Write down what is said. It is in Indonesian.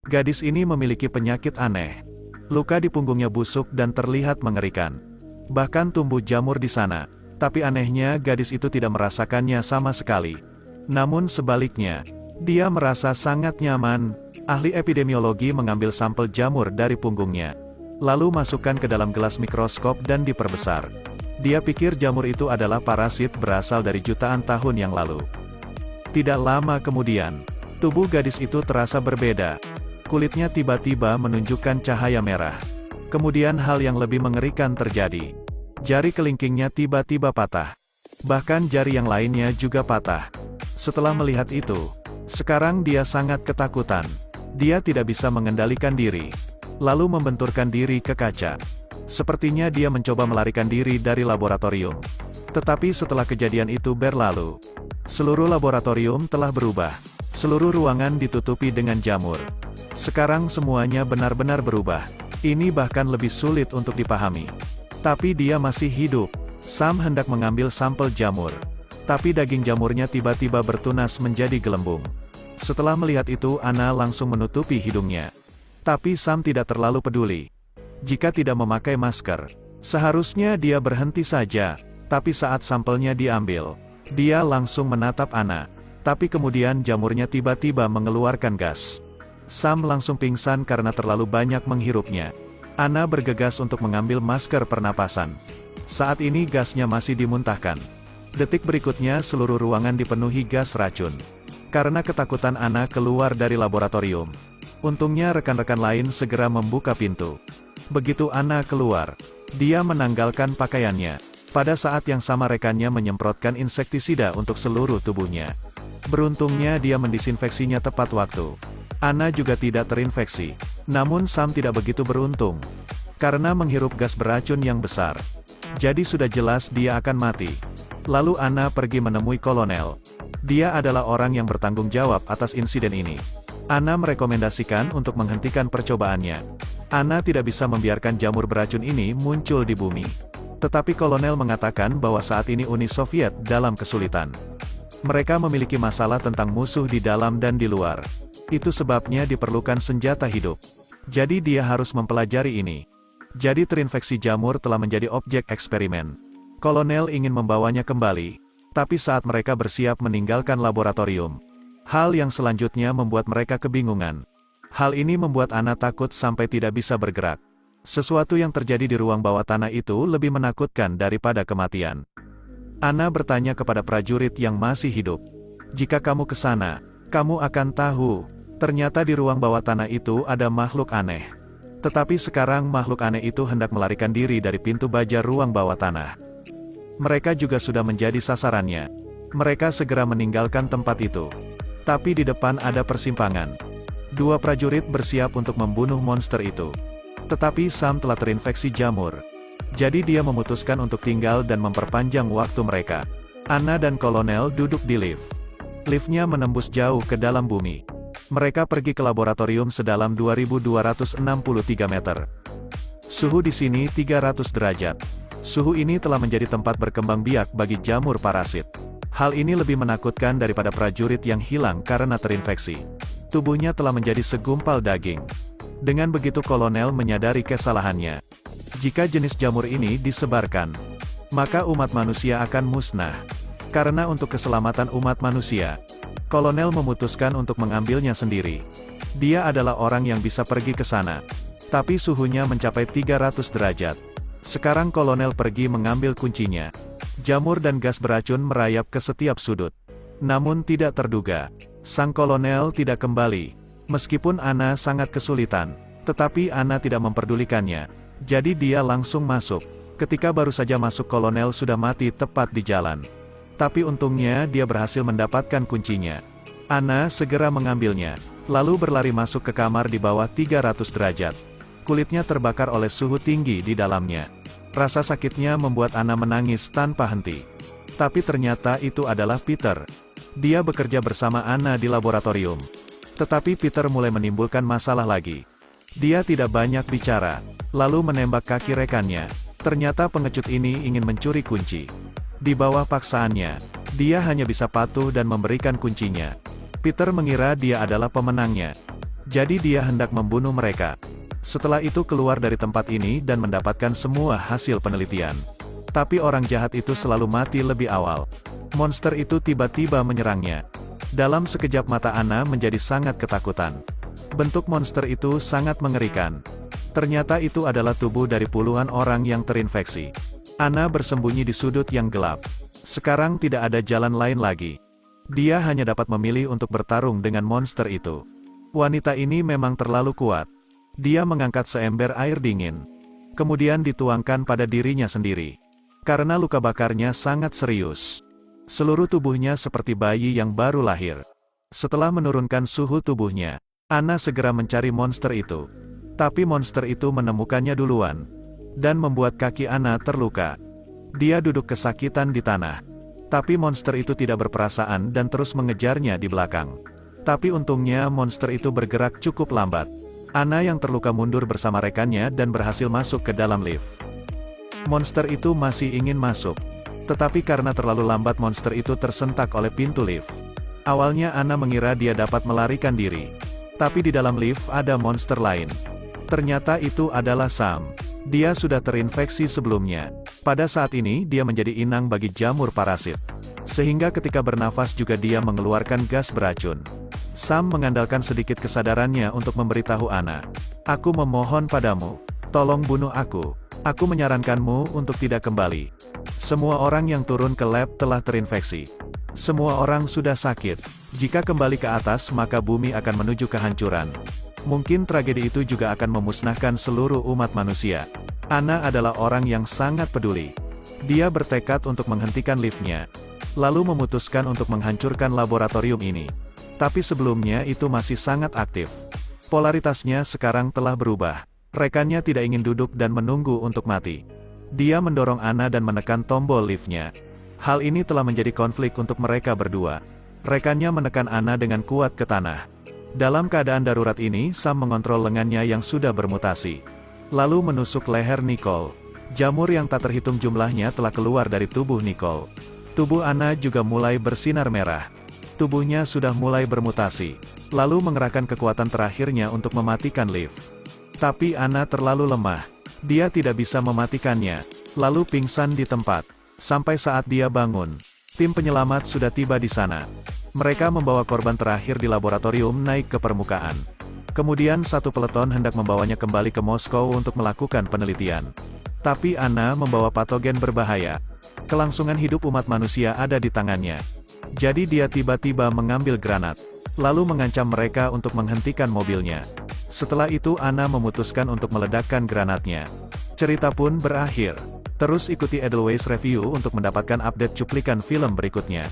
Gadis ini memiliki penyakit aneh. Luka di punggungnya busuk dan terlihat mengerikan. Bahkan tumbuh jamur di sana. Tapi anehnya gadis itu tidak merasakannya sama sekali. Namun sebaliknya, dia merasa sangat nyaman. Ahli epidemiologi mengambil sampel jamur dari punggungnya. Lalu masukkan ke dalam gelas mikroskop dan diperbesar. Dia pikir jamur itu adalah parasit berasal dari jutaan tahun yang lalu. Tidak lama kemudian, tubuh gadis itu terasa berbeda. Kulitnya tiba-tiba menunjukkan cahaya merah. Kemudian hal yang lebih mengerikan terjadi. Jari kelingkingnya tiba-tiba patah. Bahkan jari yang lainnya juga patah. Setelah melihat itu, sekarang dia sangat ketakutan. Dia tidak bisa mengendalikan diri. Lalu membenturkan diri ke kaca. Sepertinya dia mencoba melarikan diri dari laboratorium. Tetapi setelah kejadian itu berlalu, seluruh laboratorium telah berubah. Seluruh ruangan ditutupi dengan jamur. Sekarang semuanya benar-benar berubah. Ini bahkan lebih sulit untuk dipahami. Tapi dia masih hidup. Sam hendak mengambil sampel jamur. Tapi daging jamurnya tiba-tiba bertunas menjadi gelembung. Setelah melihat itu, Anna langsung menutupi hidungnya. Tapi Sam tidak terlalu peduli. Jika tidak memakai masker, seharusnya dia berhenti saja. Tapi saat sampelnya diambil, dia langsung menatap Anna. Tapi kemudian jamurnya tiba-tiba mengeluarkan gas. Sam langsung pingsan karena terlalu banyak menghirupnya. Anna bergegas untuk mengambil masker pernapasan. Saat ini gasnya masih dimuntahkan. Detik berikutnya seluruh ruangan dipenuhi gas racun. Karena ketakutan Anna keluar dari laboratorium. Untungnya rekan-rekan lain segera membuka pintu. Begitu Anna keluar, dia menanggalkan pakaiannya. Pada saat yang sama rekannya menyemprotkan insektisida untuk seluruh tubuhnya. Beruntungnya dia mendisinfeksinya tepat waktu. Anna juga tidak terinfeksi. Namun Sam tidak begitu beruntung. Karena menghirup gas beracun yang besar. Jadi sudah jelas dia akan mati. Lalu Anna pergi menemui kolonel. Dia adalah orang yang bertanggung jawab atas insiden ini. Anna merekomendasikan untuk menghentikan percobaannya. Anna tidak bisa membiarkan jamur beracun ini muncul di bumi. Tetapi kolonel mengatakan bahwa saat ini Uni Soviet dalam kesulitan. Mereka memiliki masalah tentang musuh di dalam dan di luar. Itu sebabnya diperlukan senjata hidup. Jadi dia harus mempelajari ini. Jadi terinfeksi jamur telah menjadi objek eksperimen. Kolonel ingin membawanya kembali. Tapi saat mereka bersiap meninggalkan laboratorium, hal yang selanjutnya membuat mereka kebingungan. Hal ini membuat Anna takut sampai tidak bisa bergerak. Sesuatu yang terjadi di ruang bawah tanah itu lebih menakutkan daripada kematian. Anna bertanya kepada prajurit yang masih hidup. Jika kamu ke sana, kamu akan tahu. Ternyata di ruang bawah tanah itu ada makhluk aneh. Tetapi sekarang makhluk aneh itu hendak melarikan diri dari pintu baja ruang bawah tanah. Mereka juga sudah menjadi sasarannya. Mereka segera meninggalkan tempat itu. Tapi di depan ada persimpangan. Dua prajurit bersiap untuk membunuh monster itu. Tetapi Sam telah terinfeksi jamur. Jadi dia memutuskan untuk tinggal dan memperpanjang waktu mereka. Anna dan kolonel duduk di lift. Liftnya menembus jauh ke dalam bumi. Mereka pergi ke laboratorium sedalam 2263 meter. Suhu di sini 300 derajat. Suhu ini telah menjadi tempat berkembang biak bagi jamur parasit. Hal ini lebih menakutkan daripada prajurit yang hilang karena terinfeksi. Tubuhnya telah menjadi segumpal daging. Dengan begitu kolonel menyadari kesalahannya. Jika jenis jamur ini disebarkan, maka umat manusia akan musnah. Karena untuk keselamatan umat manusia, kolonel memutuskan untuk mengambilnya sendiri. Dia adalah orang yang bisa pergi ke sana. Tapi suhunya mencapai 300 derajat. Sekarang kolonel pergi mengambil kuncinya. Jamur dan gas beracun merayap ke setiap sudut. Namun tidak terduga, sang kolonel tidak kembali. Meskipun Anna sangat kesulitan, tetapi Anna tidak memperdulikannya. Jadi dia langsung masuk. Ketika baru saja masuk kolonel sudah mati tepat di jalan. Tapi untungnya dia berhasil mendapatkan kuncinya. Anna segera mengambilnya, lalu berlari masuk ke kamar di bawah 300 derajat. Kulitnya terbakar oleh suhu tinggi di dalamnya. Rasa sakitnya membuat Anna menangis tanpa henti. Tapi ternyata itu adalah Peter. Dia bekerja bersama Anna di laboratorium. Tetapi Peter mulai menimbulkan masalah lagi. Dia tidak banyak bicara, lalu menembak kaki rekannya. Ternyata pengecut ini ingin mencuri kunci. Di bawah paksaannya, dia hanya bisa patuh dan memberikan kuncinya. Peter mengira dia adalah pemenangnya. Jadi dia hendak membunuh mereka. Setelah itu keluar dari tempat ini dan mendapatkan semua hasil penelitian. Tapi orang jahat itu selalu mati lebih awal. Monster itu tiba-tiba menyerangnya. Dalam sekejap mata Anna menjadi sangat ketakutan. Bentuk monster itu sangat mengerikan. Ternyata itu adalah tubuh dari puluhan orang yang terinfeksi. Anna bersembunyi di sudut yang gelap. Sekarang tidak ada jalan lain lagi. Dia hanya dapat memilih untuk bertarung dengan monster itu. Wanita ini memang terlalu kuat. Dia mengangkat seember air dingin. Kemudian dituangkan pada dirinya sendiri. Karena luka bakarnya sangat serius. Seluruh tubuhnya seperti bayi yang baru lahir. Setelah menurunkan suhu tubuhnya, Anna segera mencari monster itu. Tapi monster itu menemukannya duluan. Dan membuat kaki Anna terluka. Dia duduk kesakitan di tanah. Tapi monster itu tidak berperasaan dan terus mengejarnya di belakang. Tapi untungnya monster itu bergerak cukup lambat. Anna yang terluka mundur bersama rekannya dan berhasil masuk ke dalam lift. Monster itu masih ingin masuk. Tetapi karena terlalu lambat monster itu tersentak oleh pintu lift. Awalnya Anna mengira dia dapat melarikan diri. Tapi di dalam lift ada monster lain. Ternyata itu adalah Sam. Dia sudah terinfeksi sebelumnya. Pada saat ini dia menjadi inang bagi jamur parasit. Sehingga ketika bernafas juga dia mengeluarkan gas beracun. Sam mengandalkan sedikit kesadarannya untuk memberitahu Anna. Aku memohon padamu, tolong bunuh aku. Aku menyarankanmu untuk tidak kembali. Semua orang yang turun ke lab telah terinfeksi. Semua orang sudah sakit. Jika kembali ke atas maka bumi akan menuju kehancuran. Mungkin tragedi itu juga akan memusnahkan seluruh umat manusia. Anna adalah orang yang sangat peduli. Dia bertekad untuk menghentikan liftnya. Lalu memutuskan untuk menghancurkan laboratorium ini. Tapi sebelumnya itu masih sangat aktif. Polaritasnya sekarang telah berubah. Rekannya tidak ingin duduk dan menunggu untuk mati. Dia mendorong Anna dan menekan tombol liftnya. Hal ini telah menjadi konflik untuk mereka berdua. Rekannya menekan Anna dengan kuat ke tanah. Dalam keadaan darurat ini, Sam mengontrol lengannya yang sudah bermutasi. Lalu menusuk leher Nicole. Jamur yang tak terhitung jumlahnya telah keluar dari tubuh Nicole. Tubuh Anna juga mulai bersinar merah. Tubuhnya sudah mulai bermutasi. Lalu mengerahkan kekuatan terakhirnya untuk mematikan lift. Tapi Anna terlalu lemah. Dia tidak bisa mematikannya. Lalu pingsan di tempat. Sampai saat dia bangun. Tim penyelamat sudah tiba di sana. Mereka membawa korban terakhir di laboratorium naik ke permukaan. Kemudian satu peleton hendak membawanya kembali ke Moskow untuk melakukan penelitian. Tapi Anna membawa patogen berbahaya. Kelangsungan hidup umat manusia ada di tangannya. Jadi dia tiba-tiba mengambil granat. Lalu mengancam mereka untuk menghentikan mobilnya. Setelah itu Anna memutuskan untuk meledakkan granatnya. Cerita pun berakhir. Terus ikuti Edelweiss Review untuk mendapatkan update cuplikan film berikutnya.